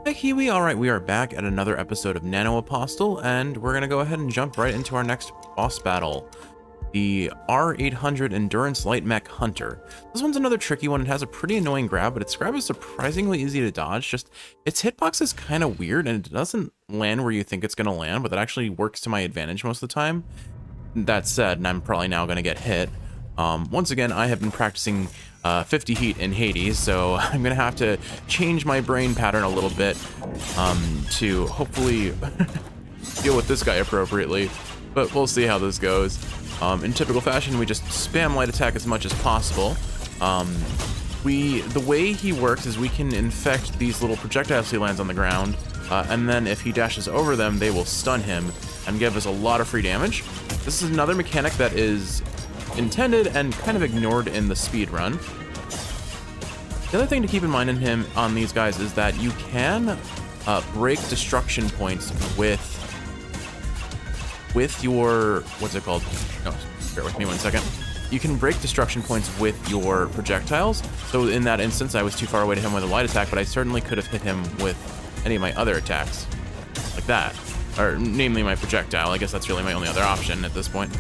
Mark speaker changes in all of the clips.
Speaker 1: Hey Kiwi, alright, we are back at another episode of Nano Apostle, and we're gonna go ahead and jump right into our next boss battle. The R800 Endurance Light Mech Hunter. This one's another tricky one. It has a pretty annoying grab, but its grab is surprisingly easy to dodge. Just, its hitbox is kind of weird, and it doesn't land where you think it's gonna land, but that actually works to my advantage most of the time. That said, and I'm probably now gonna get hit. Once again, I have been practicing 50 heat in Hades, so I'm gonna have to change my brain pattern a little bit to hopefully deal with this guy appropriately, but we'll see how this goes. In typical fashion, we just spam light attack as much as possible. The way he works is we can infect these little projectiles he lands on the ground, and then if he dashes over them, they will stun him and give us a lot of free damage. This is another mechanic that is intended and kind of ignored in the speedrun. The other thing to keep in mind on these guys is that you can break destruction points with your, what's it called? No, bear with me 1 second. You can break destruction points with your projectiles. So in that instance, I was too far away to hit him with a light attack, but I certainly could have hit him with any of my other attacks, like that, or namely my projectile. I guess that's really my only other option at this point.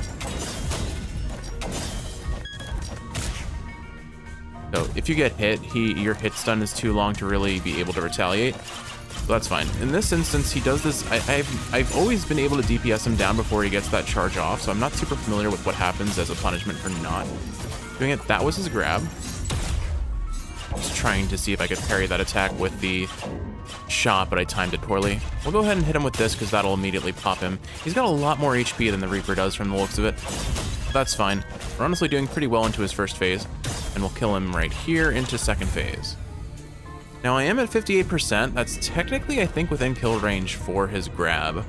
Speaker 1: So if you get hit, your hit stun is too long to really be able to retaliate. So that's fine. In this instance, he does this. I've always been able to DPS him down before he gets that charge off, so I'm not super familiar with what happens as a punishment for not doing it. That was his grab. Just trying to see if I could parry that attack with the shot, but I timed it poorly. We'll go ahead and hit him with this because that'll immediately pop him. He's got a lot more HP than the Reaper does from the looks of it. That's fine. We're honestly doing pretty well into his first phase, and we'll kill him right here into second phase. Now I am at 58%. That's technically, I think, within kill range for his grab.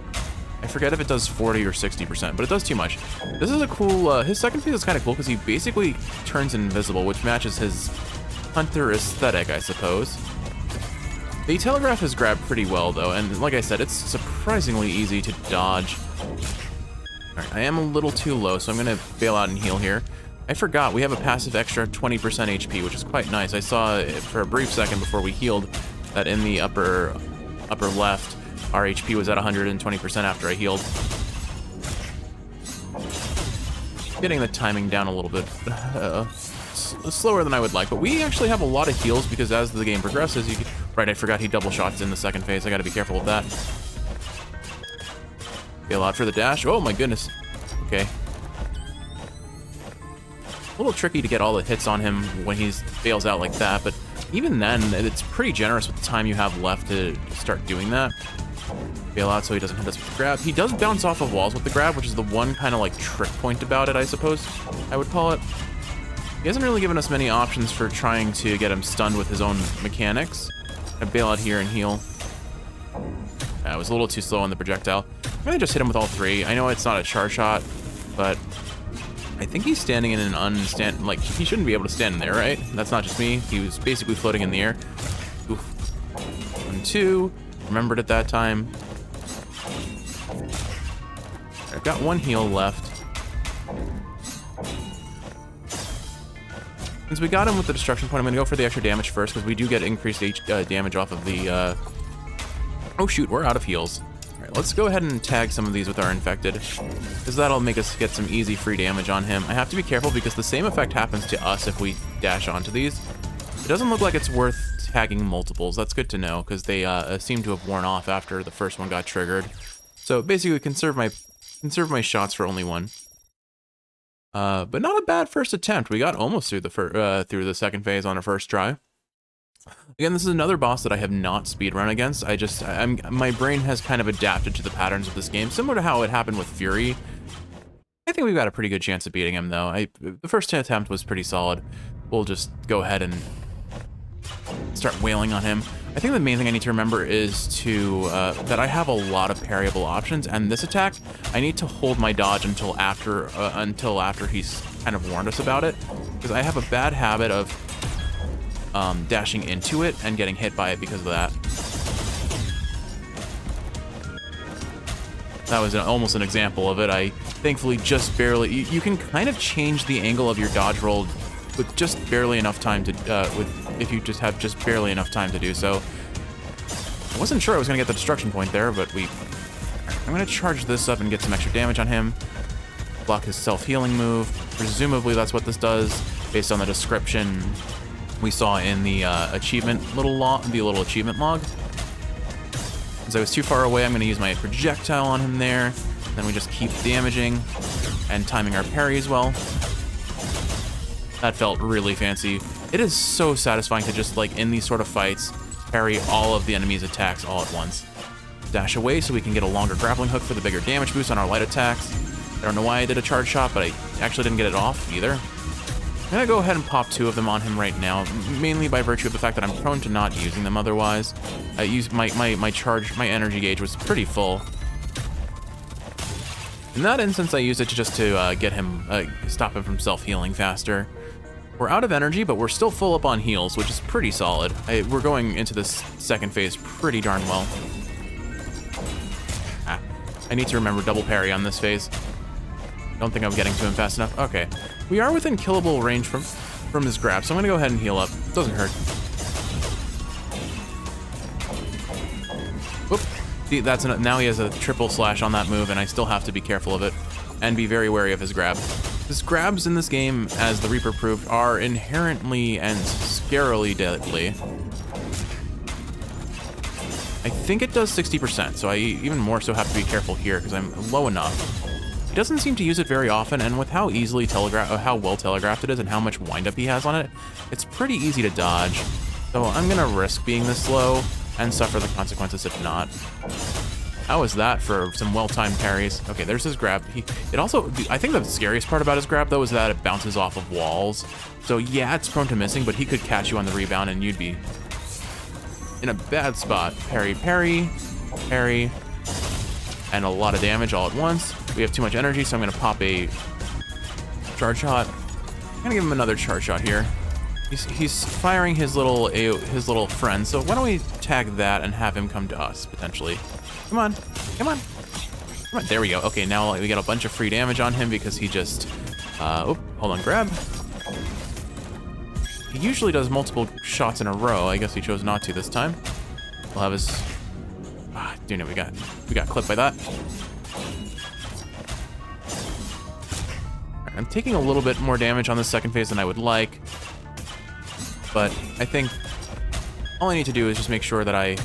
Speaker 1: I forget if it does 40 or 60%, but it does too much. This is a cool, his second phase is kind of cool because he basically turns invisible, which matches his hunter aesthetic, I suppose. They telegraph his grab pretty well though, and like I said, it's surprisingly easy to dodge. Alright, I am a little too low, so I'm gonna bail out and heal here. I forgot, we have a passive extra 20% HP, which is quite nice. I saw it for a brief second before we healed that in the upper left, our HP was at 120% after I healed. Getting the timing down a little bit slower than I would like, but we actually have a lot of heals because as the game progresses, you can... Right, I forgot he double shots in the second phase. I gotta be careful with that. Bail out for the dash. Oh my goodness. Okay. A little tricky to get all the hits on him when he bails out like that, but even then, it's pretty generous with the time you have left to start doing that. Bail out so he doesn't hit us with the grab. He does bounce off of walls with the grab, which is the one kind of like trick point about it, I suppose I would call it. He hasn't really given us many options for trying to get him stunned with his own mechanics. I bail out here and heal. I was a little too slow on the projectile. I'm gonna just hit him with all three. I know it's not a char shot, but I think he's standing in an like, he shouldn't be able to stand in there, right? That's not just me. He was basically floating in the air. Oof. 1, 2. Remembered at that time. I've got one heal left. Since we got him with the destruction point, I'm gonna go for the extra damage first because we do get increased damage off of the, Oh shoot, we're out of heals. Alright, let's go ahead and tag some of these with our infected, because that'll make us get some easy free damage on him. I have to be careful because the same effect happens to us if we dash onto these. It doesn't look like it's worth tagging multiples. That's good to know because they seem to have worn off after the first one got triggered. So basically conserve my shots for only one. But not a bad first attempt. We got almost through the second phase on our first try. Again, this is another boss that I have not speedrun against. My brain has kind of adapted to the patterns of this game, similar to how it happened with Fury. I think we've got a pretty good chance of beating him, though. The first attempt was pretty solid. We'll just go ahead and start wailing on him. I think the main thing I need to remember is that I have a lot of parryable options, and this attack, I need to hold my dodge until after he's kind of warned us about it, because I have a bad habit of dashing into it and getting hit by it because of that. That was almost an example of it. I thankfully just barely... You can kind of change the angle of your dodge roll with just barely enough time to... if you just have just barely enough time to do so. I wasn't sure I was going to get the destruction point there, but I'm going to charge this up and get some extra damage on him. Block his self-healing move. Presumably that's what this does, based on the description we saw in the little achievement log. Since I was too far away, I'm going to use my projectile on him there. Then we just keep damaging and timing our parry as well. That felt really fancy. It is so satisfying to just, like, in these sort of fights, parry all of the enemy's attacks all at once. Dash away so we can get a longer grappling hook for the bigger damage boost on our light attacks. I don't know why I did a charge shot, but I actually didn't get it off either. I'm gonna go ahead and pop 2 of them on him right now, mainly by virtue of the fact that I'm prone to not using them otherwise. I used my energy gauge was pretty full. In that instance, I used it to get him, stop him from self-healing faster. We're out of energy, but we're still full up on heals, which is pretty solid. We're going into this second phase pretty darn well. I need to remember double parry on this phase. Don't think I'm getting to him fast enough. Okay. We are within killable range from his grab, so I'm gonna go ahead and heal up. Doesn't hurt. Whoop. See, now he has a triple slash on that move, and I still have to be careful of it and be very wary of his grab. His grabs in this game, as the Reaper proved, are inherently and scarily deadly. I think it does 60%, so I even more so have to be careful here because I'm low enough. He doesn't seem to use it very often, and with how how well telegraphed it is and how much windup he has on it, it's pretty easy to dodge. So I'm gonna risk being this low and suffer the consequences if not. How was that for some well-timed parries? Okay, there's his grab. I think the scariest part about his grab, though, is that it bounces off of walls. So yeah, it's prone to missing, but he could catch you on the rebound and you'd be in a bad spot. Parry, parry, parry, and a lot of damage all at once. We have too much energy, so I'm gonna pop a charge shot. I'm gonna give him another charge shot here. He's firing his little friend, so why don't we tag that and have him come to us, potentially. Come on, come on, come on. There we go. Okay, now we got a bunch of free damage on him because he just, hold on, grab. He usually does multiple shots in a row. I guess he chose not to this time. We'll have his, dude, no, we got clipped by that. I'm taking a little bit more damage on the second phase than I would like, but I think all I need to do is just make sure that I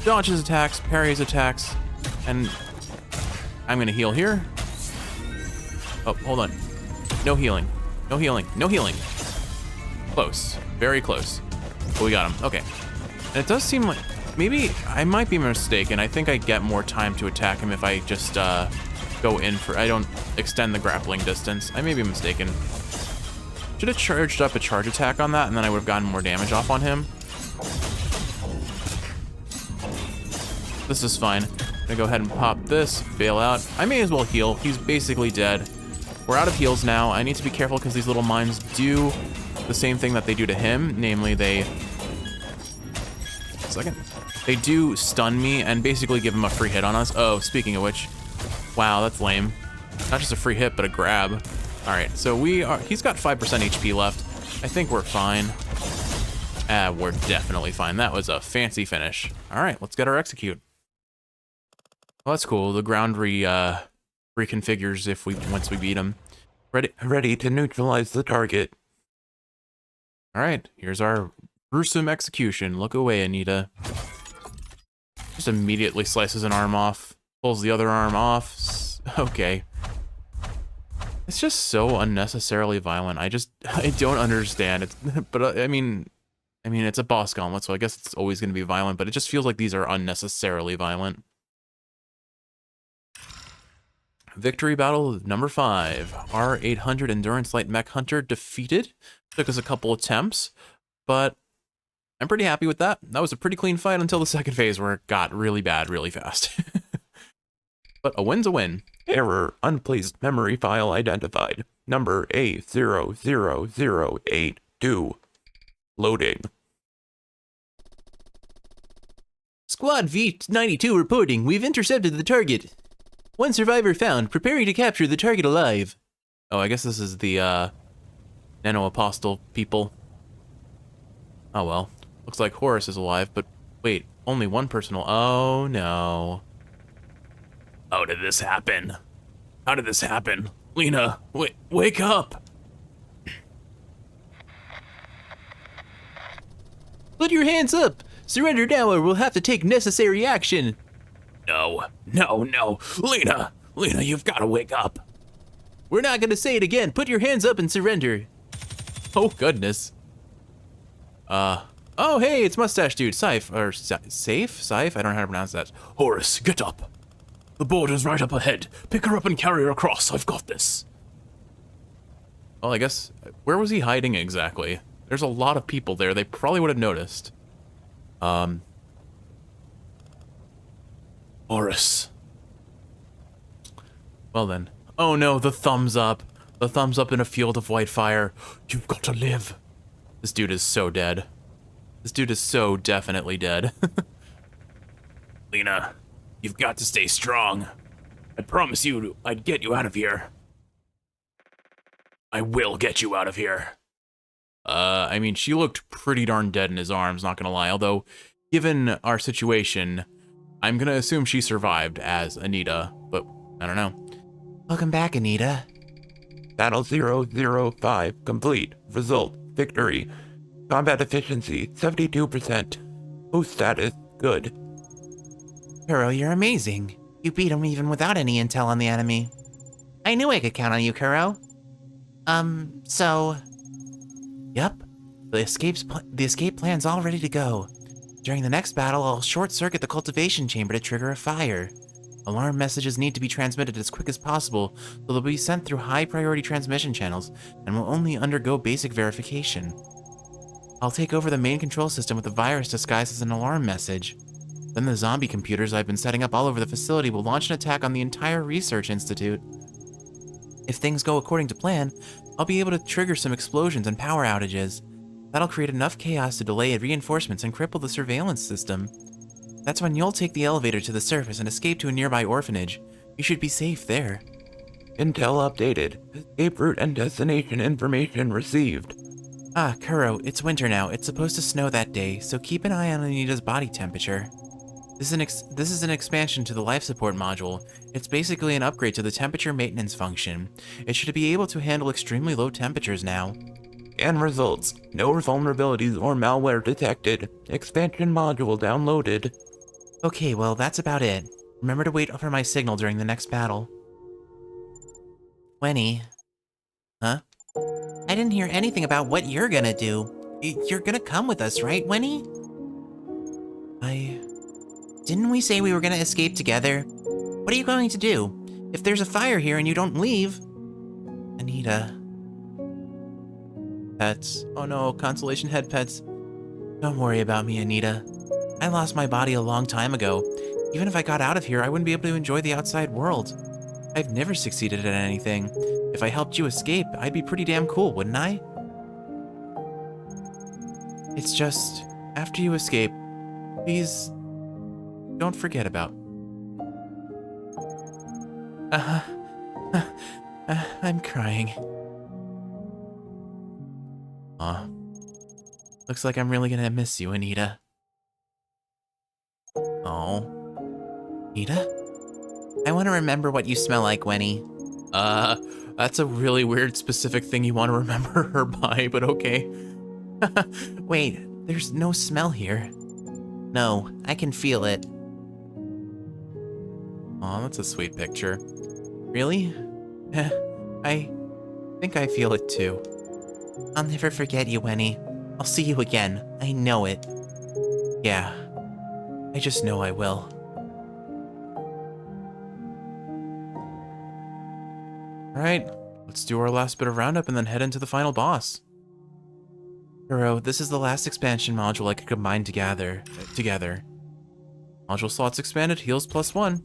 Speaker 1: dodge his attacks, parry his attacks, and I'm gonna heal here. Oh, hold on. No healing. No healing. No healing. Close. Very close. But we got him. Okay. And it does seem like maybe I might be mistaken. I think I get more time to attack him if I just go in for. I don't extend the grappling distance. I may be mistaken. Should have charged up a charge attack on that, and then I would have gotten more damage off on him. This is fine. I'm gonna go ahead and pop this, bail out. I may as well heal. He's basically dead. We're out of heals now. I need to be careful because these little mines do the same thing that they do to him. Namely, they do stun me and basically give him a free hit on us. Oh, speaking of which, wow, that's lame. Not just a free hit, but a grab. All right, so he's got 5% HP left. I think we're fine. We're definitely fine. That was a fancy finish. All right, let's get our execute. Well, that's cool. The ground reconfigures once we beat him. Ready to neutralize the target. All right, here's our gruesome execution. Look away, Anita. Just immediately slices an arm off, pulls the other arm off. Okay. It's just so unnecessarily violent. I don't understand it. But I mean, it's a boss gauntlet, so I guess it's always going to be violent. But it just feels like these are unnecessarily violent. Victory battle number 5. R800 Endurance Light Mech Hunter defeated. Took us a couple attempts, but I'm pretty happy with that. That was a pretty clean fight until the second phase where it got really bad really fast. But a win's a win. Error. Unplaced memory file identified. Number A00082. Loading.
Speaker 2: Squad V92 reporting. We've intercepted the target. One survivor found, preparing to capture the target alive.
Speaker 1: Oh, I guess this is the Nano Apostle people. Oh well. Looks like Horus is alive, but wait, only one personal. Oh no. How did this happen? How did this happen? Lena, wake up!
Speaker 2: Put your hands up! Surrender now or we'll have to take necessary action!
Speaker 1: No, no, no. Lena, you've got to wake up.
Speaker 2: We're not gonna say it again. Put your hands up and surrender.
Speaker 1: Oh, goodness. Oh, hey, it's Mustache Dude. Safe? Safe? I don't know how to pronounce that. Horace, get up. The border's right up ahead. Pick her up and carry her across. I've got this. Well, I guess, where was he hiding exactly? There's a lot of people there. They probably would have noticed. Horace. Well then. Oh no, the thumbs up. The thumbs up in a field of white fire. You've got to live. This dude is so dead. This dude is so definitely dead. Lena, you've got to stay strong. I promise you I'd get you out of here. I will get you out of here. I mean, she looked pretty darn dead in his arms, not gonna lie. Although, given our situation, I'm gonna assume she survived as Anita, but I don't know.
Speaker 2: Welcome back, Anita.
Speaker 3: Battle 005 complete. Result, victory. Combat efficiency, 72%. Boost status, good.
Speaker 2: Kuro, you're amazing. You beat him even without any intel on the enemy. I knew I could count on you, Kuro. Yep. The escape plan's all ready to go. During the next battle, I'll short-circuit the cultivation chamber to trigger a fire. Alarm messages need to be transmitted as quick as possible, so they'll be sent through high-priority transmission channels and will only undergo basic verification. I'll take over the main control system with the virus disguised as an alarm message. Then the zombie computers I've been setting up all over the facility will launch an attack on the entire research institute. If things go according to plan, I'll be able to trigger some explosions and power outages. That'll create enough chaos to delay reinforcements and cripple the surveillance system. That's when you'll take the elevator to the surface and escape to a nearby orphanage. You should be safe there.
Speaker 3: Intel updated. Escape route and destination information received.
Speaker 2: Ah, Kuro, it's winter now. It's supposed to snow that day, so keep an eye on Anita's body temperature. This is an expansion to the life support module. It's basically an upgrade to the temperature maintenance function. It should be able to handle extremely low temperatures now.
Speaker 3: And results. No vulnerabilities or malware detected. Expansion module downloaded.
Speaker 2: Okay, well, that's about it. Remember to wait for my signal during the next battle. Wenny. Huh? I didn't hear anything about what you're gonna do. You're gonna come with us, right, Wenny? Didn't we say we were gonna escape together? What are you going to do? If there's a fire here and you don't leave... Anita... Pets. Oh no, consolation head pets. Don't worry about me, Anita. I lost my body a long time ago. Even if I got out of here, I wouldn't be able to enjoy the outside world. I've never succeeded at anything. If I helped you escape, I'd be pretty damn cool, wouldn't I? It's just, after you escape, please don't forget about... I'm crying. Looks like I'm really gonna miss you, Anita. Oh. Anita? I want to remember what you smell like, Wenny.
Speaker 1: That's a really weird specific thing you want to remember her by, but okay.
Speaker 2: Wait, there's no smell here. No, I can feel it.
Speaker 1: Aw, that's a sweet picture.
Speaker 2: Really? I think I feel it too. I'll never forget you, Wenny. I'll see you again. I know it. Yeah. I just know I will.
Speaker 1: Alright, let's do our last bit of roundup and then head into the final boss.
Speaker 2: Kuro, this is the last expansion module I could combine together.
Speaker 1: Module slots expanded, heals +1.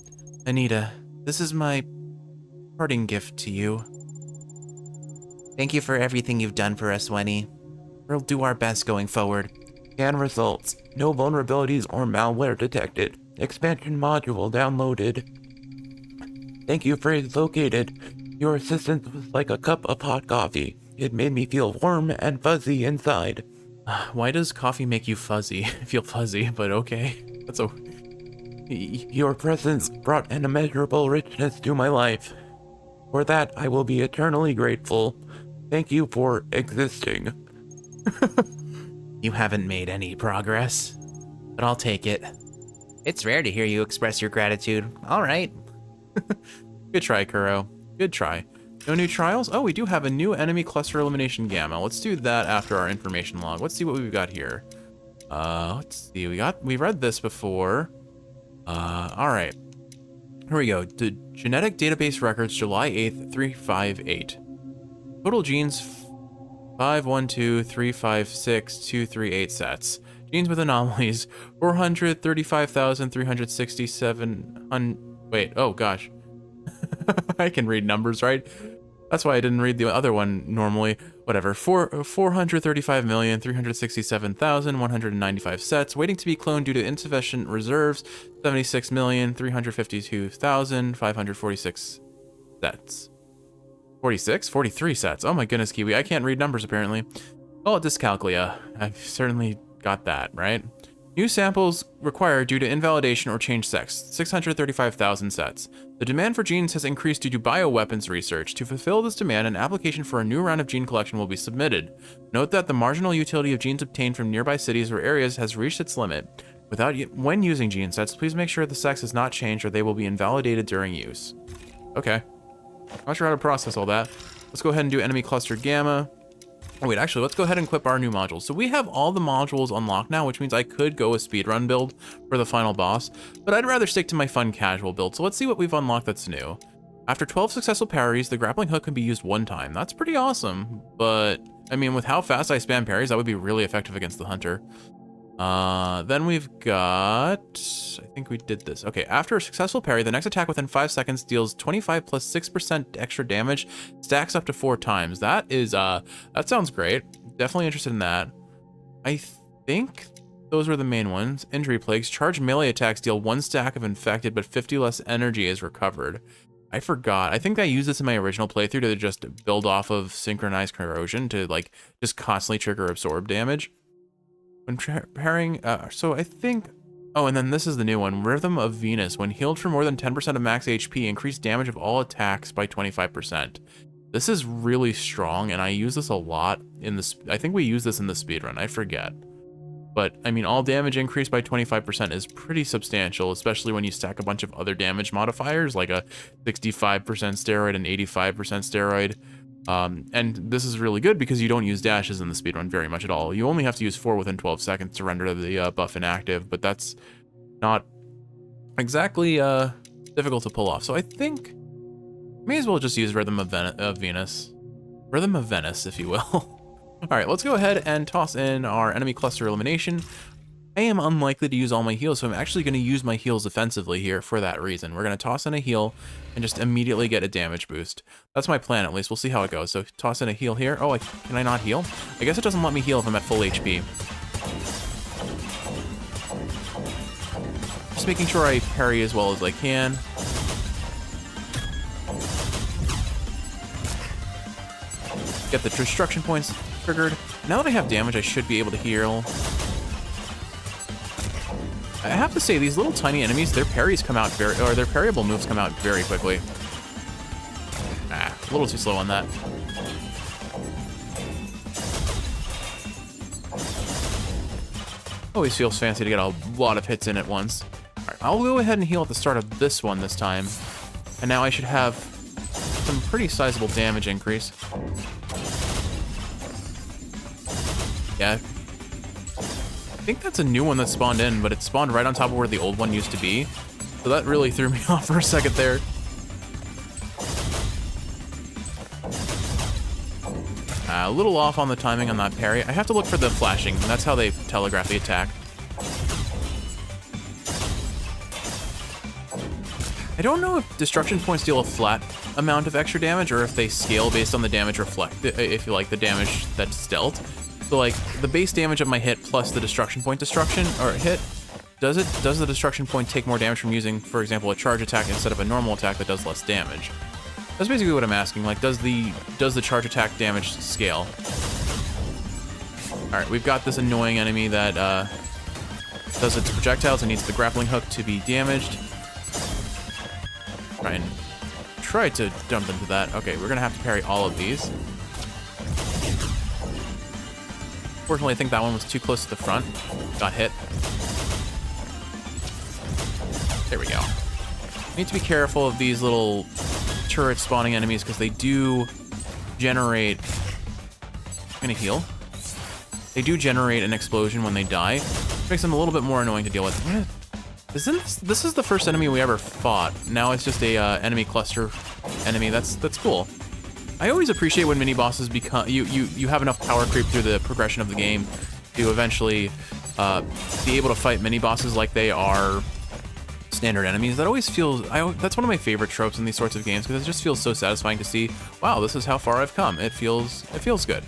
Speaker 2: Anita, this is my parting gift to you. Thank you for everything you've done for us, Wenny. We'll do our best going forward.
Speaker 3: Scan results. No vulnerabilities or malware detected. Expansion module downloaded. Thank you, phrase located. Your assistance was like a cup of hot coffee. It made me feel warm and fuzzy inside.
Speaker 1: Why does coffee make you fuzzy? I feel fuzzy, but okay. That's a...
Speaker 3: Your presence brought an immeasurable richness to my life. For that, I will be eternally grateful. Thank you for existing.
Speaker 2: You haven't made any progress, but I'll take it. It's rare to hear you express your gratitude. All right.
Speaker 1: Good try, Kuro. Good try. No new trials? Oh, we do have a new enemy cluster elimination gamma. Let's do that after our information log. Let's see what we've got here. Let's see. We read this before. All right. Here we go. The genetic database records, July 8th, 358. Total genes 512356238 sets. Genes with anomalies 435,367. Wait, oh gosh. I can read numbers, right? That's why I didn't read the other one normally. Whatever. 435,367,195 sets waiting to be cloned due to insufficient reserves. 76,352,546 sets. 43 sets. Oh my goodness, Kiwi. I can't read numbers apparently. Oh, dyscalculia. I've certainly got that, right? New samples required due to invalidation or change sex, 635,000 sets. The demand for genes has increased due to bioweapons research. To fulfill this demand, an application for a new round of gene collection will be submitted. Note that the marginal utility of genes obtained from nearby cities or areas has reached its limit. When using gene sets, please make sure the sex is not changed or they will be invalidated during use. Okay. Not sure how to process all that. Let's go ahead and do enemy cluster gamma. Oh wait, actually, let's go ahead and equip our new modules. So we have all the modules unlocked now, which means I could go a speedrun build for the final boss, but I'd rather stick to my fun casual build. So let's see what we've unlocked that's new. After 12 successful parries, the grappling hook can be used one time. That's pretty awesome, but I mean, with how fast I spam parries, that would be really effective against the hunter. Then we've got, I think we did this. Okay, after a successful parry, the next attack within 5 seconds deals 25 plus 6% extra damage, stacks up to 4 times. That is, that sounds great. Definitely interested in that. I think those were the main ones. Injury plagues. Charged melee attacks deal 1 stack of infected, but 50 less energy is recovered. I forgot. I think I used this in my original playthrough to just build off of synchronized corrosion to like just constantly trigger absorb damage. When parrying, so I think, oh, and then this is the new one, Rhythm of Venus. When healed for more than 10% of max HP, increase damage of all attacks by 25%. This is really strong, and I use this a lot in this. I think we use this in the speedrun, I forget. But, I mean, all damage increased by 25% is pretty substantial, especially when you stack a bunch of other damage modifiers, like a 65% steroid and 85% steroid. And this is really good because you don't use dashes in the speedrun very much at all. You only have to use 4 within 12 seconds to render the buff inactive, but that's not exactly difficult to pull off. So I think may as well just use Rhythm of Venus. Rhythm of Venice, if you will. All right, let's go ahead and toss in our enemy cluster elimination. I am unlikely to use all my heals, so I'm actually going to use my heals offensively here for that reason. We're going to toss in a heal and just immediately get a damage boost. That's my plan, at least. We'll see how it goes. So toss in a heal here. Oh, can I not heal? I guess it doesn't let me heal if I'm at full HP. Just making sure I parry as well as I can. Get the destruction points triggered. Now that I have damage, I should be able to heal. I have to say, these little tiny enemies, their parries come out their parryable moves come out very quickly. A little too slow on that. Always feels fancy to get a lot of hits in at once. All right, I'll go ahead and heal at the start of this one this time. And now I should have some pretty sizable damage increase. Yeah. I think that's a new one that spawned in, but it spawned right on top of where the old one used to be. So that really threw me off for a second there. A little off on the timing on that parry. I have to look for the flashing. That's how they telegraph the attack. I don't know if destruction points deal a flat amount of extra damage or if they scale based on the damage if you like the damage that's dealt. So like the base damage of my hit plus the destruction point hit, does the destruction point take more damage from using, for example, a charge attack instead of a normal attack that does less damage? That's basically what I'm asking. Like, does the charge attack damage scale? All right, we've got this annoying enemy that does it to projectiles. It needs the grappling hook to be damaged. Try to jump into that. Okay, we're gonna have to parry all of these. Fortunately, I think that one was too close to the front. Got hit. There we go. Need to be careful of these little turret spawning enemies because they do generate... I'm gonna heal. They do generate an explosion when they die. Makes them a little bit more annoying to deal with. This is the first enemy we ever fought. Now it's just a enemy cluster enemy. That's cool. I always appreciate when mini bosses become you have enough power creep through the progression of the game to eventually be able to fight mini bosses like they are standard enemies. That always feels that's one of my favorite tropes in these sorts of games because it just feels so satisfying to see. Wow, this is how far I've come. It feels good.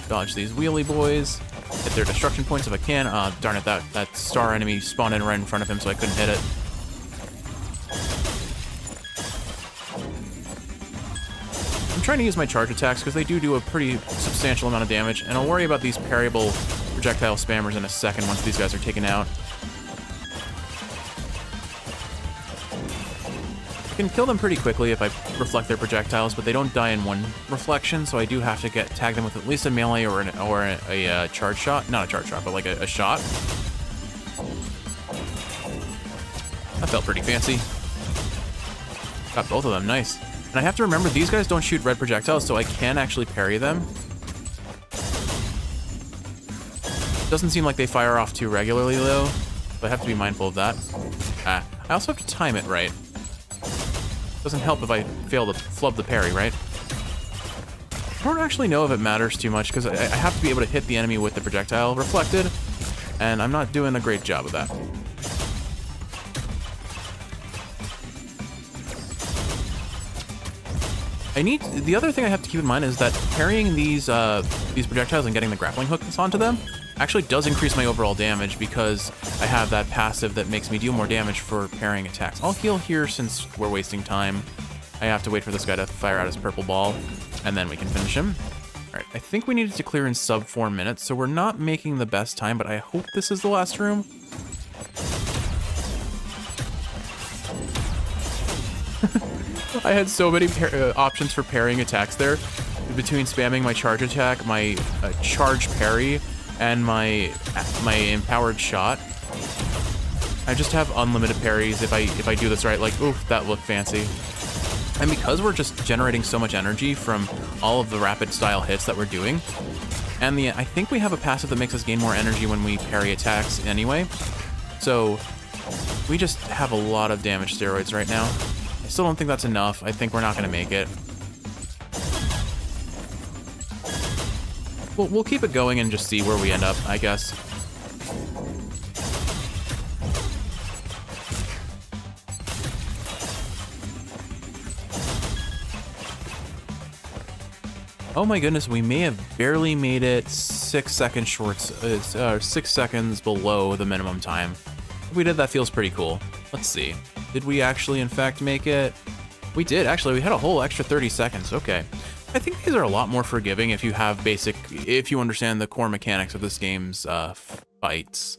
Speaker 1: Dodge these wheelie boys. Hit their destruction points if I can. Darn it, that star enemy spawned in right in front of him, so I couldn't hit it. I'm trying to use my charge attacks because they do a pretty substantial amount of damage, and I'll worry about these parryable projectile spammers in a second once these guys are taken out. I can kill them pretty quickly if I reflect their projectiles, but they don't die in one reflection, so I do have to tag them with at least a melee or a charge shot. Not a charge shot, but like a shot. That felt pretty fancy. Got both of them, nice. And I have to remember, these guys don't shoot red projectiles, so I can actually parry them. Doesn't seem like they fire off too regularly, though, so I have to be mindful of that. I also have to time it right. Doesn't help if I fail to flub the parry, right? I don't actually know if it matters too much, because I have to be able to hit the enemy with the projectile reflected, and I'm not doing a great job of that. The other thing I have to keep in mind is that parrying these projectiles and getting the grappling hooks onto them actually does increase my overall damage because I have that passive that makes me do more damage for parrying attacks. I'll heal here since we're wasting time. I have to wait for this guy to fire out his purple ball, and then we can finish him. All right, I think we needed to clear in sub 4 minutes, so we're not making the best time, but I hope this is the last room. I had so many options for parrying attacks there, between spamming my charge attack, my charge parry, and my empowered shot. I just have unlimited parries if I do this right. Like, oof, that looked fancy. And because we're just generating so much energy from all of the rapid style hits that we're doing, and I think we have a passive that makes us gain more energy when we parry attacks anyway. So we just have a lot of damage steroids right now. I still don't think that's enough. I think we're not gonna make it. We'll keep it going and just see where we end up, I guess. Oh my goodness, we may have barely made it 6 seconds short, 6 seconds below the minimum time. If we did, that feels pretty cool. Let's see. Did we actually, in fact, make it? We did, actually. We had a whole extra 30 seconds. Okay. I think these are a lot more forgiving if you have if you understand the core mechanics of this game's fights.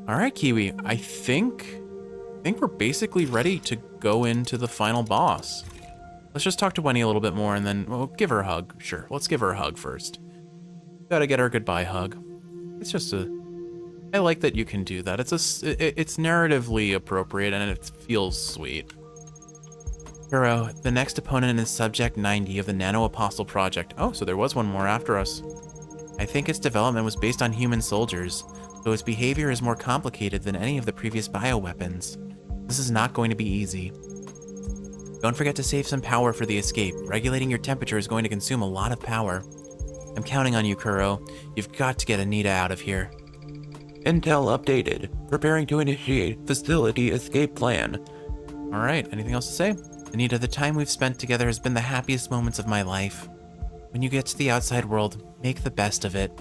Speaker 1: All right, Kiwi. I think we're basically ready to go into the final boss. Let's just talk to Wenny a little bit more and then we'll give her a hug. Sure, let's give her a hug first. Gotta get her a goodbye hug. It's just I like that you can do that. It's narratively appropriate and it feels sweet. Kuro, the next opponent is Subject 90 of the Nano Apostle Project. Oh, so there was one more after us. I think its development was based on human soldiers, so its behavior is more complicated than any of the previous bioweapons. This is not going to be easy. Don't forget to save some power for the escape. Regulating your temperature is going to consume a lot of power. I'm counting on you, Kuro. You've got to get Anita out of here.
Speaker 3: Intel updated. Preparing to initiate facility escape plan.
Speaker 1: All right, anything else to say?
Speaker 2: Anita, the time we've spent together has been the happiest moments of my life. When you get to the outside world, make the best of it.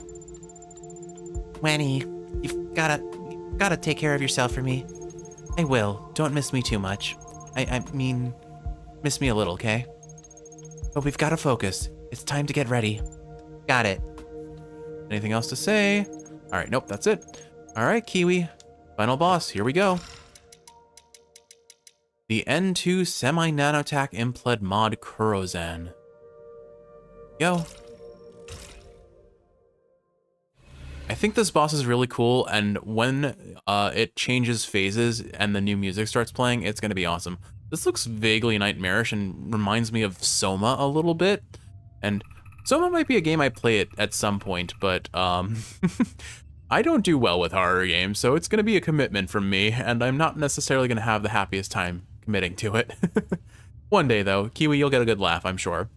Speaker 2: Wenny, you've gotta take care of yourself for me. I will. Don't miss me too much. I mean, miss me a little, okay? But we've got to focus. It's time to get ready. Got it.
Speaker 1: Anything else to say? All right, nope, that's it. All right, Kiwi. Final boss, here we go. The N2 Semi-Nanotech Impled Mod Kurozan. Yo. I think this boss is really cool, and when it changes phases and the new music starts playing, it's going to be awesome. This looks vaguely nightmarish and reminds me of Soma a little bit. And Soma might be a game I play at some point, but I don't do well with horror games, so it's going to be a commitment from me, and I'm not necessarily going to have the happiest time committing to it. One day, though, Kiwi, you'll get a good laugh, I'm sure.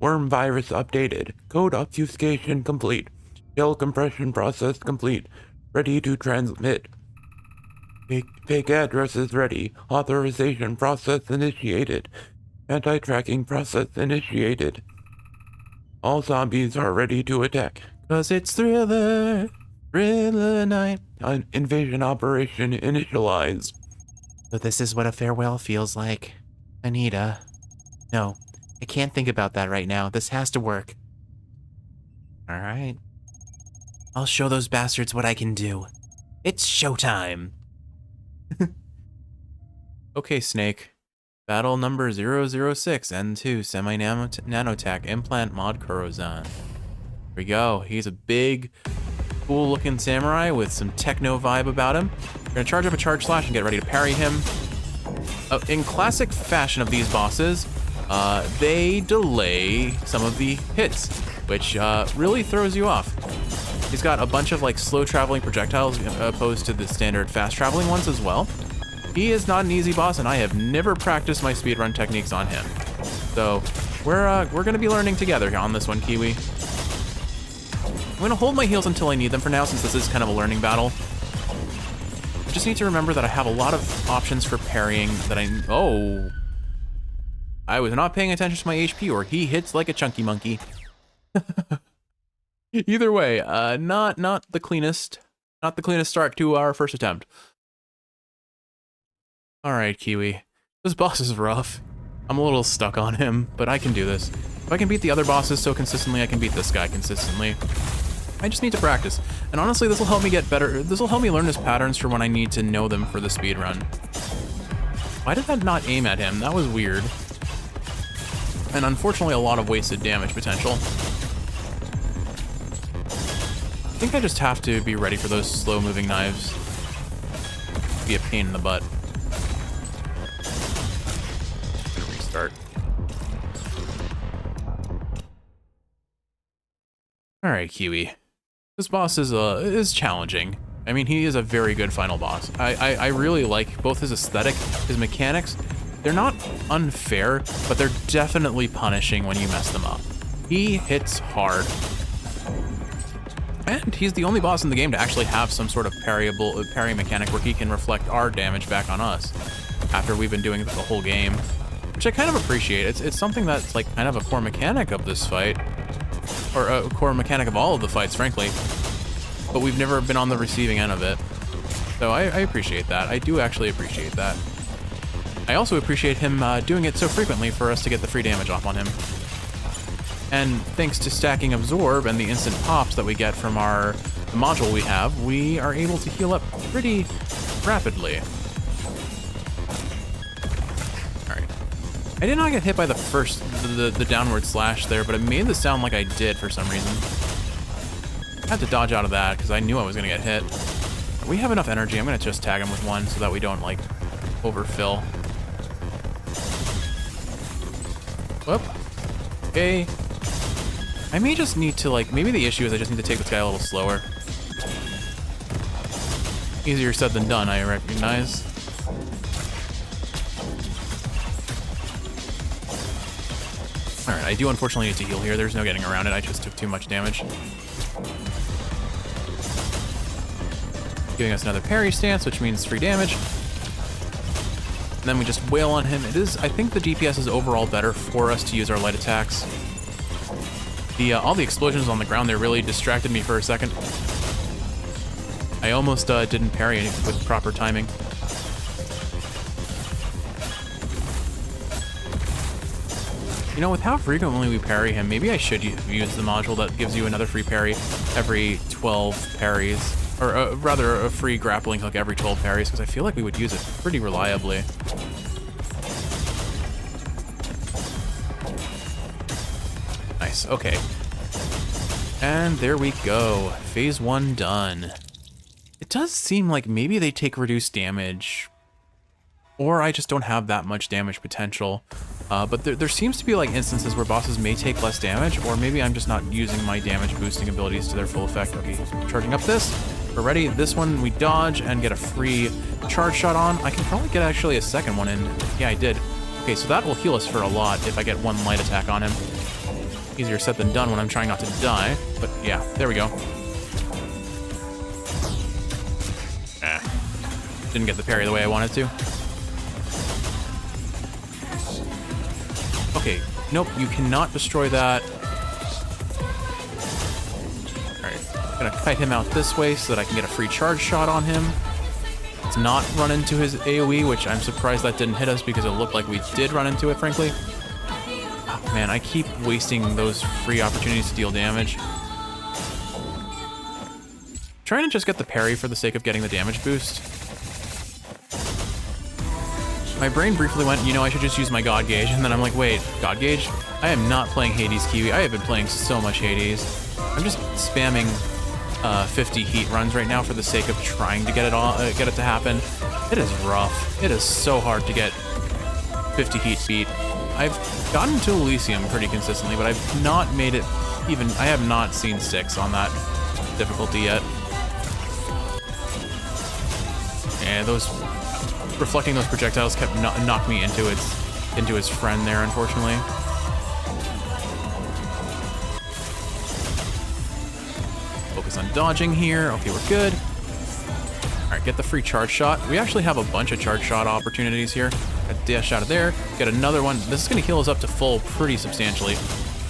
Speaker 3: Worm virus updated. Code obfuscation complete. Shell compression process complete. Ready to transmit. Fake addresses ready. Authorization process initiated. Anti-tracking process initiated. All zombies are ready to attack.
Speaker 1: 'Cause it's Thriller night.
Speaker 3: An invasion operation initialized.
Speaker 2: So this is what a farewell feels like. Anita. No, I can't think about that right now. This has to work. All right. I'll show those bastards what I can do. It's showtime.
Speaker 1: Okay, Snake. Battle number 006, N2 Semi-Nanotech Implant Mod Kurozan. Here we go. He's a big, cool-looking samurai with some techno vibe about him. We're gonna charge up a charge slash and get ready to parry him. In classic fashion of these bosses, they delay some of the hits, which really throws you off. He's got a bunch of like slow traveling projectiles opposed to the standard fast traveling ones as well. He is not an easy boss, and I have never practiced my speedrun techniques on him. So we're gonna be learning together on this one, Kiwi. I'm gonna hold my heals until I need them for now, since this is kind of a learning battle. I just need to remember that I have a lot of options for parrying that oh. I was not paying attention to my HP, or he hits like a chunky monkey. Either way, not the cleanest start to our first attempt. All right, Kiwi. This boss is rough. I'm a little stuck on him, but I can do this. If I can beat the other bosses so consistently, I can beat this guy consistently. I just need to practice. And honestly, this will help me get better. This will help me learn his patterns for when I need to know them for the speedrun. Why did that not aim at him? That was weird. And unfortunately, a lot of wasted damage potential. I think I just have to be ready for those slow-moving knives. Be a pain in the butt. Restart. All right, Kiwi. This boss is challenging. I mean, he is a very good final boss. I really like both his aesthetic, his mechanics. They're not unfair, but they're definitely punishing when you mess them up. He hits hard. And he's the only boss in the game to actually have some sort of parry mechanic where he can reflect our damage back on us after we've been doing it the whole game, which I kind of appreciate. It's something that's like kind of a core mechanic of this fight, or a core mechanic of all of the fights, frankly, but we've never been on the receiving end of it. So I appreciate that. I do actually appreciate that. I also appreciate him doing it so frequently for us to get the free damage off on him. And thanks to stacking Absorb and the instant pops that we get from the module we have, we are able to heal up pretty rapidly. Alright. I did not get hit by the downward slash there, but it made this sound like I did for some reason. I had to dodge out of that because I knew I was going to get hit. We have enough energy. I'm going to just tag him with one so that we don't, like, overfill. Whoop. Okay. I may just need to, like, maybe the issue is I just need to take this guy a little slower. Easier said than done, I recognize. Alright, I do unfortunately need to heal here. There's no getting around it. I just took too much damage. Giving us another parry stance, which means free damage. And then we just wail on him. I think the DPS is overall better for us to use our light attacks. All the explosions on the ground there really distracted me for a second. I almost didn't parry with proper timing. You know, with how frequently we parry him, maybe I should use the module that gives you another free parry every 12 parries. Or rather, a free grappling hook every 12 parries, because I feel like we would use it pretty reliably. Nice, okay. And there we go. Phase 1 done. It does seem like maybe they take reduced damage, or I just don't have that much damage potential. But there seems to be like instances where bosses may take less damage, or maybe I'm just not using my damage boosting abilities to their full effect. Okay, charging up this. We're ready. This one we dodge and get a free charge shot on. I can probably get actually a second one in. Yeah, I did. Okay, so that will heal us for a lot if I get one light attack on him. Easier said than done when I'm trying not to die. But yeah, there we go. Didn't get the parry the way I wanted to. Okay, nope, you cannot destroy that. Alright, gonna kite him out this way so that I can get a free charge shot on him. Let's not run into his AoE, which I'm surprised that didn't hit us because it looked like we did run into it, frankly. Oh, man, I keep wasting those free opportunities to deal damage. Trying to just get the parry for the sake of getting the damage boost. My brain briefly went, you know, I should just use my God Gauge, and then I'm like, wait, God Gauge? I am not playing Hades, Kiwi. I have been playing so much Hades. I'm just spamming 50 heat runs right now for the sake of trying to get it to happen. It is rough. It is so hard to get 50 heat beat. I've gotten to Elysium pretty consistently, but I've not made it even. I have not seen 6 on that difficulty yet. And those reflecting those projectiles kept knocked me into his friend there, unfortunately. Focus on dodging here. Okay, we're good. All right, get the free charge shot. We actually have a bunch of charge shot opportunities here. A dash out of there. Get another one. This is going to heal us up to full pretty substantially,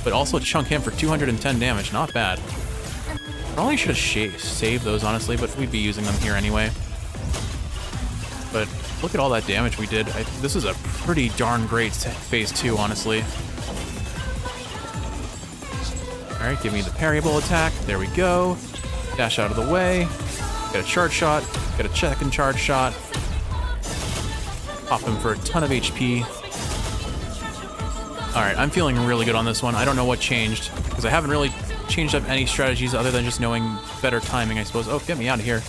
Speaker 1: but also chunk him for 210 damage. Not bad. Probably should have saved those, honestly, but we'd be using them here anyway. But look at all that damage we did. This is a pretty darn great phase 2, honestly. All right, give me the parryable attack. There we go. Dash out of the way. Get a charge shot. Get a second charge shot. Pop him for a ton of HP. All right, I'm feeling really good on this one. I don't know what changed, because I haven't really changed up any strategies other than just knowing better timing, I suppose. Oh, get me out of here.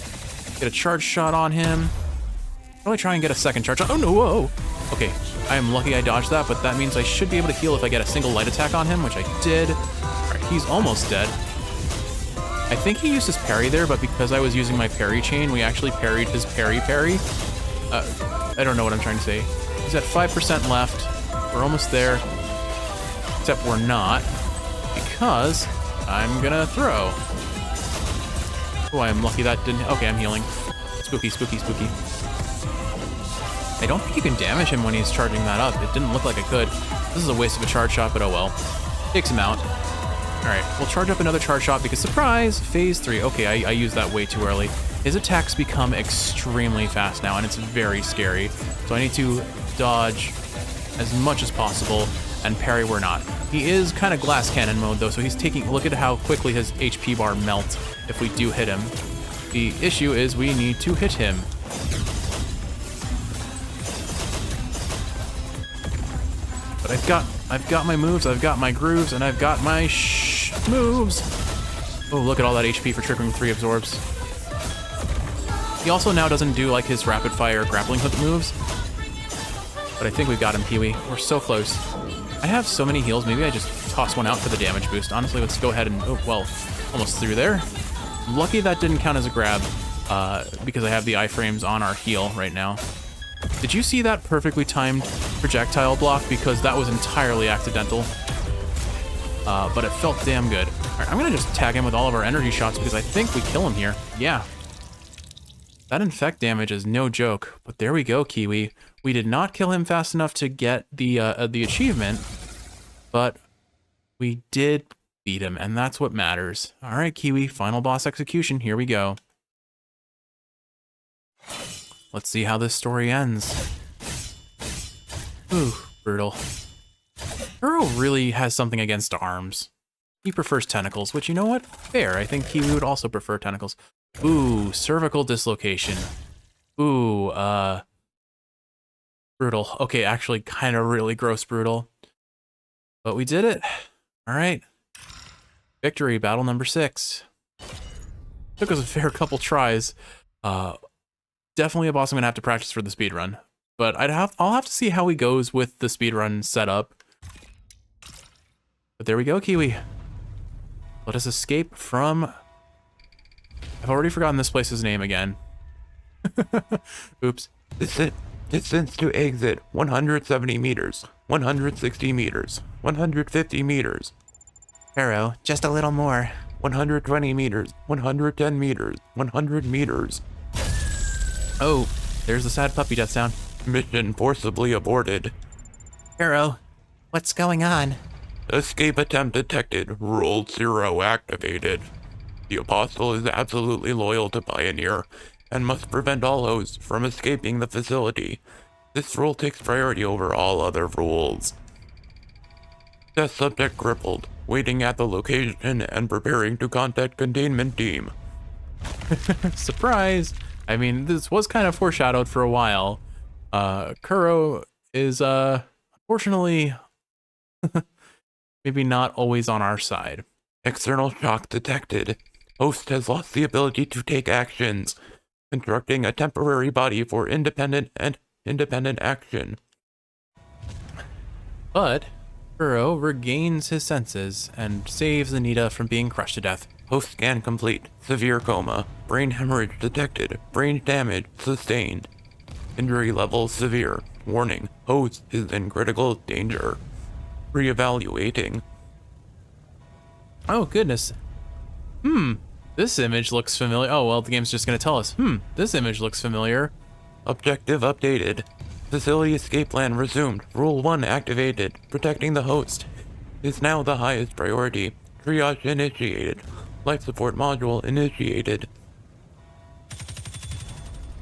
Speaker 1: Get a charge shot on him. Probably try and get a second charge. Oh no, whoa. Okay, I am lucky I dodged that, but that means I should be able to heal if I get a single light attack on him, which I did. All right, he's almost dead. I think he used his parry there, but because I was using my parry chain, we actually parried his parry. I don't know what I'm trying to say. He's at 5% left. We're almost there. Except we're not, because I'm gonna throw. Oh, I'm lucky that didn't. Okay, I'm healing. Spooky, spooky, spooky. I don't think you can damage him when he's charging that up. It didn't look like I could. This is a waste of a charge shot, but oh well. Takes him out. All right, we'll charge up another charge shot because surprise, phase 3. Okay, I used that way too early. His attacks become extremely fast now, and it's very scary. So I need to dodge as much as possible and parry where not. He is kind of glass cannon mode though, so he's taking, look at how quickly his HP bar melts if we do hit him. The issue is we need to hit him. But I've got my moves, I've got my grooves, and I've got my moves. Oh, look at all that HP for triggering 3 absorbs. He also now doesn't do like his rapid fire grappling hook moves. But I think we've got him, Kiwi. We're so close. I have so many heals, maybe I just toss one out for the damage boost. Honestly, let's go ahead and, oh, well, almost through there. Lucky that didn't count as a grab, because I have the iframes on our heal right now. Did you see that perfectly timed projectile block? Because that was entirely accidental. But it felt damn good. All right, I'm gonna just tag him with all of our energy shots because I think we kill him here. Yeah. That infect damage is no joke, but there we go, Kiwi. We did not kill him fast enough to get the achievement, but we did beat him, and that's what matters. All right, Kiwi, final boss execution. Here we go. Let's see how this story ends. Ooh, brutal. Kuro really has something against arms. He prefers tentacles, which, you know what? Fair. I think he would also prefer tentacles. Ooh, cervical dislocation. Ooh, brutal. Okay, actually kind of really gross brutal. But we did it. All right. Victory, battle number 6. Took us a fair couple tries. Definitely a boss I'm gonna have to practice for the speedrun. But I'll have to see how he goes with the speedrun setup. But there we go, Kiwi. Let us escape from... I've already forgotten this place's name again. Oops.
Speaker 3: Distance to exit 170 meters, 160 meters, 150 meters,
Speaker 2: Kuro, just a little more.
Speaker 3: 120 meters, 110 meters, 100 meters.
Speaker 1: Oh, there's the sad puppy death sound.
Speaker 3: Mission forcibly aborted.
Speaker 2: Kuro, what's going on?
Speaker 3: Escape attempt detected. Rule 0 activated. The Apostle is absolutely loyal to Pioneer and must prevent all hosts from escaping the facility. This rule takes priority over all other rules. Test subject crippled, waiting at the location and preparing to contact containment team.
Speaker 1: Surprise! I mean, this was kind of foreshadowed for a while. Kuro is, unfortunately, maybe not always on our side.
Speaker 3: External shock detected. Host has lost the ability to take actions, constructing a temporary body for independent action.
Speaker 1: But Kuro regains his senses and saves Anita from being crushed to death.
Speaker 3: Host scan complete. Severe coma. Brain hemorrhage detected. Brain damage sustained. Injury level severe. Warning. Host is in critical danger. Reevaluating.
Speaker 1: Oh, goodness. This image looks familiar. Oh, well, the game's just going to tell us. This image looks familiar.
Speaker 3: Objective updated. Facility escape plan resumed. Rule 1 activated. Protecting the host is now the highest priority. Triage initiated. Life support module initiated.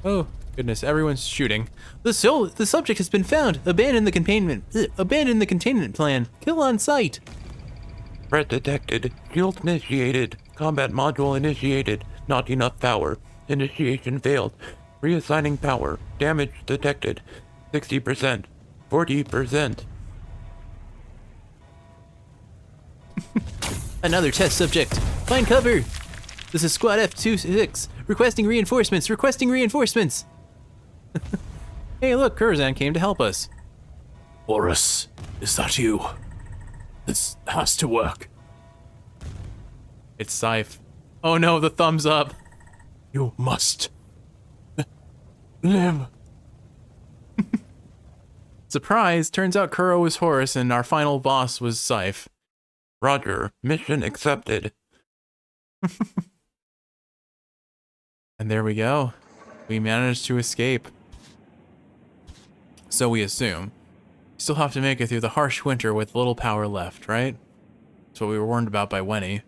Speaker 1: Oh, goodness, everyone's shooting. The subject has been found. Abandon the containment plan. Kill on sight.
Speaker 3: Threat detected. Shield initiated. Combat module initiated. Not enough power. Initiation failed. Reassigning power. Damage detected. 60%. 40%.
Speaker 1: Another test subject. Find cover. This is Squad F26. Requesting reinforcements. Requesting reinforcements. Hey, look, Kurzan came to help us.
Speaker 4: Boris, is that you? This has to work.
Speaker 1: It's Scythe. Oh no, the thumbs up.
Speaker 4: You must live.
Speaker 1: Surprise, turns out Kuro was Horus and our final boss was Scythe.
Speaker 3: Roger. Mission accepted.
Speaker 1: And there we go. We managed to escape. So we assume. Still have to make it through the harsh winter with little power left, right? That's what we were warned about by Wenny.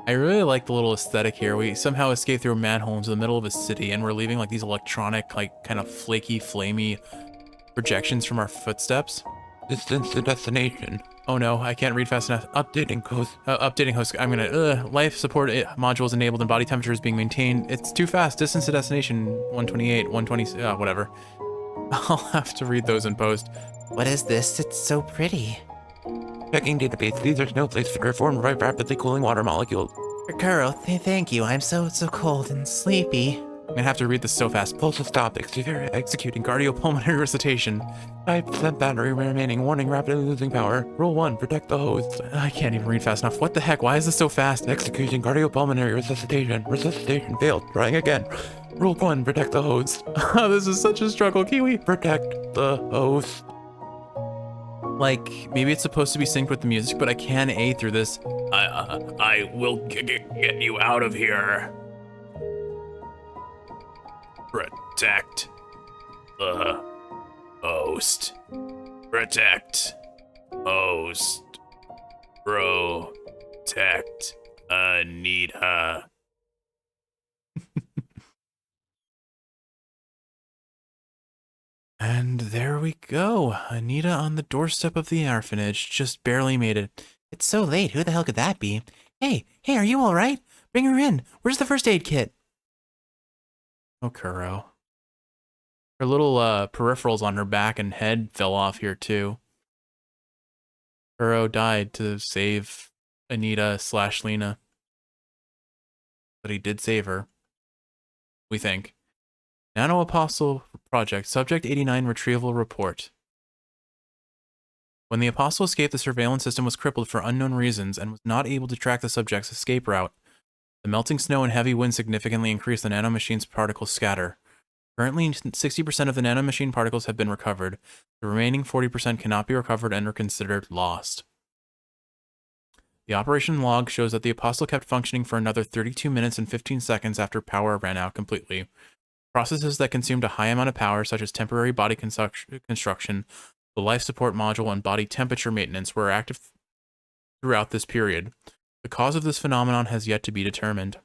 Speaker 1: I really like the little aesthetic here. We somehow escape through a manhole into the middle of a city and we're leaving like these electronic, like kind of flaky, flamey projections from our footsteps.
Speaker 3: Distance to destination.
Speaker 1: Oh no, I can't read fast enough.
Speaker 3: Updating host.
Speaker 1: Updating host. I'm gonna, life support modules enabled and body temperature is being maintained. It's too fast. Distance to destination, 128, 120, whatever. I'll have to read those in post.
Speaker 2: What is this? It's so pretty.
Speaker 3: Checking database. These are snowflakes formed by rapidly cooling water molecules.
Speaker 2: Kuro, thank you. I'm so cold and sleepy.
Speaker 1: I'm gonna have to read this so fast.
Speaker 3: Pulse stop.
Speaker 1: Executing cardiopulmonary recitation.
Speaker 3: 5% battery remaining. Warning, rapidly losing power. Rule 1, protect the host.
Speaker 1: I can't even read fast enough. What the heck? Why is this so fast?
Speaker 3: Executing cardiopulmonary resuscitation. Resuscitation failed. Trying again. Rule 1, protect the host.
Speaker 1: This is such a struggle, Kiwi.
Speaker 3: Protect the host.
Speaker 1: Like, maybe it's supposed to be synced with the music, but I can A through this.
Speaker 4: I will get you out of here. Protect the host. Protect host. Protect Anita.
Speaker 1: And there we go. Anita on the doorstep of the orphanage. Just barely made it.
Speaker 2: It's so late. Who the hell could that be? Hey, are you all right? Bring her in. Where's the first aid kit?
Speaker 1: Oh, Kuro. Her little peripherals on her back and head fell off here too. Kuro died to save Anita/Lena. But he did save her. We think. Nano Apostle Project, Subject 89 Retrieval Report. When the Apostle escaped, the surveillance system was crippled for unknown reasons and was not able to track the subject's escape route. The melting snow and heavy wind significantly increased the nanomachine's particle scatter. Currently, 60% of the nanomachine particles have been recovered. The remaining 40% cannot be recovered and are considered lost. The operation log shows that the Apostle kept functioning for another 32 minutes and 15 seconds after power ran out completely. Processes that consumed a high amount of power, such as temporary body construction, the life support module, and body temperature maintenance, were active throughout this period. The cause of this phenomenon has yet to be determined.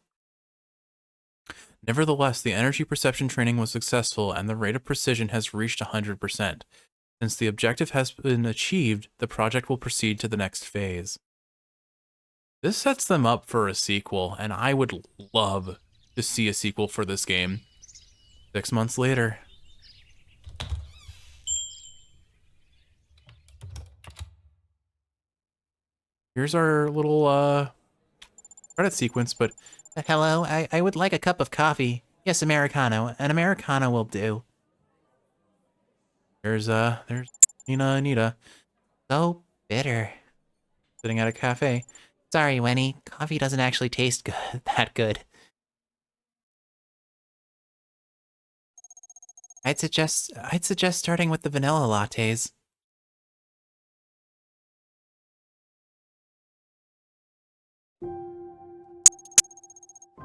Speaker 1: Nevertheless, the energy perception training was successful, and the rate of precision has reached 100%. Since the objective has been achieved, the project will proceed to the next phase. This sets them up for a sequel, and I would love to see a sequel for this game. 6 months later. Here's our little credit sequence, but
Speaker 2: Hello, I would like a cup of coffee. Yes, Americano. An Americano will do.
Speaker 1: there's Anita
Speaker 2: So bitter.
Speaker 1: sitting at a cafe.
Speaker 2: Sorry, Wenny. Coffee doesn't actually taste good, that good. I'd suggest starting with the vanilla lattes.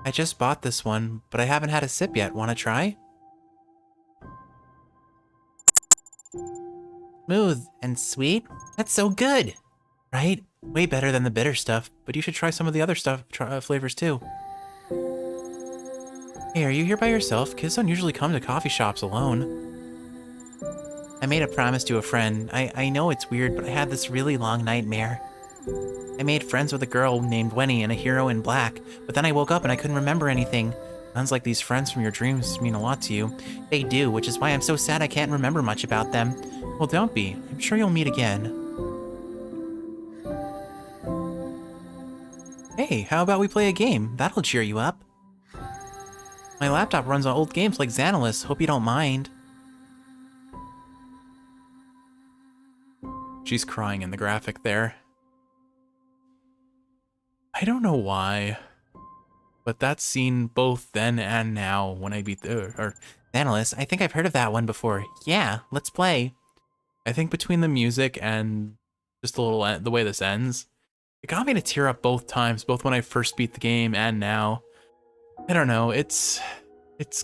Speaker 2: I just bought this one, but I haven't had a sip yet. Want to try? Smooth and sweet? That's so good! Right? Way better than the bitter stuff, but you should try some of the other flavors too. Hey, are you here by yourself? Kids don't usually come to coffee shops alone. I made a promise to a friend. I know it's weird, but I had this really long nightmare. I made friends with a girl named Wenny and a hero in black, but then I woke up and I couldn't remember anything. Sounds like these friends from your dreams mean a lot to you. They do, which is why I'm so sad I can't remember much about them. Well, don't be. I'm sure you'll meet again. Hey, how about we play a game? That'll cheer you up. My laptop runs on old games like Xanalysis. Hope you don't mind.
Speaker 1: She's crying in the graphic there. I don't know why, but that scene both then and now when I beat or
Speaker 2: Xanalysis, I think I've heard of that one before. Yeah, let's play.
Speaker 1: I think between the music and just a little the way this ends, it got me to tear up both times, both when I first beat the game and now. I don't know, it's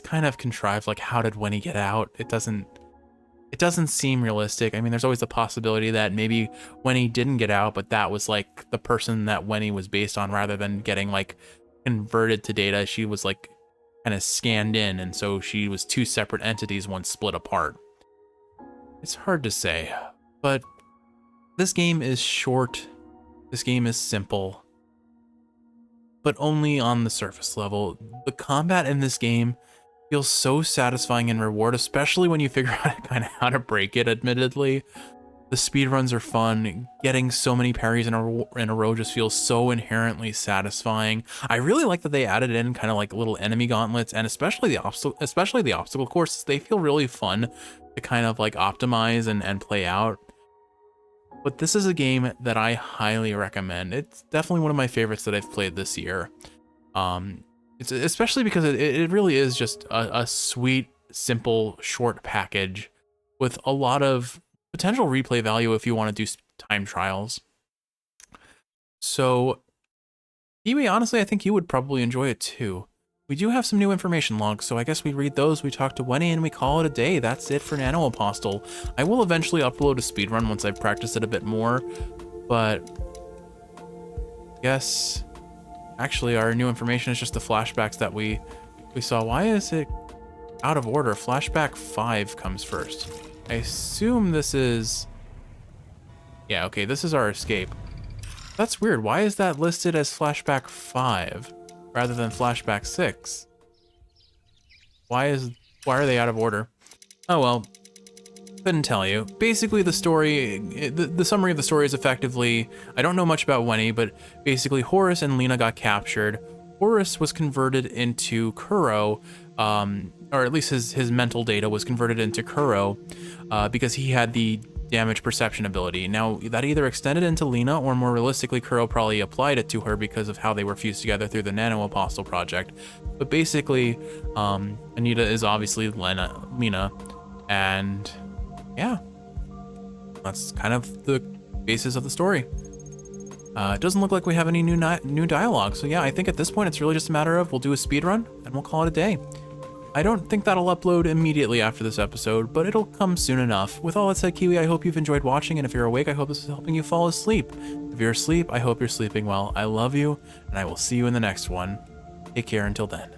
Speaker 1: kind of contrived, like how did Winnie get out? It doesn't seem realistic. I mean, there's always the possibility that maybe Winnie didn't get out, but that was like the person that Winnie was based on rather than getting like converted to data. She was like kind of scanned in, and so she was two separate entities, one split apart. It's hard to say, but this game is short. This game is simple, but only on the surface level. The combat in this game feels so satisfying and reward, especially when you figure out kind of how to break it, admittedly. The speedruns are fun. Getting so many parries in a row just feels so inherently satisfying. I really like that they added in kind of like little enemy gauntlets, and especially the obstacle courses. They feel really fun to kind of like optimize and play out. But this is a game that I highly recommend. It's definitely one of my favorites that I've played this year. It's especially because it really is just a sweet, simple, short package with a lot of potential replay value if you want to do time trials. So, Kiwi, honestly, I think you would probably enjoy it too. We do have some new information logs, so I guess we read those, we talk to Wenny, and we call it a day. That's it for Nano Apostle. I will eventually upload a speedrun once I've practiced it a bit more, but I guess actually our new information is just the flashbacks that we saw. Why is it out of order? Flashback 5 comes first. I assume this is... Yeah, okay, this is our escape. That's weird. Why is that listed as flashback 5 rather than flashback 6? Why are they out of order? Oh well, couldn't tell you. Basically the story, the summary of the story is effectively, I don't know much about Winnie, but basically Horace and Lena got captured. Horace was converted into Kuro, or at least his mental data was converted into Kuro, because he had the damage perception ability. Now, that either extended into Lena, or more realistically, Kuro probably applied it to her because of how they were fused together through the Nano Apostle project. But basically, Anita is obviously Lena, and yeah, that's kind of the basis of the story. It doesn't look like we have any new dialogue, so yeah, I think at this point it's really just a matter of we'll do a speedrun and we'll call it a day. I don't think that'll upload immediately after this episode, but it'll come soon enough. With all that said, Kiwi, I hope you've enjoyed watching, and if you're awake, I hope this is helping you fall asleep. If you're asleep, I hope you're sleeping well. I love you, and I will see you in the next one. Take care until then.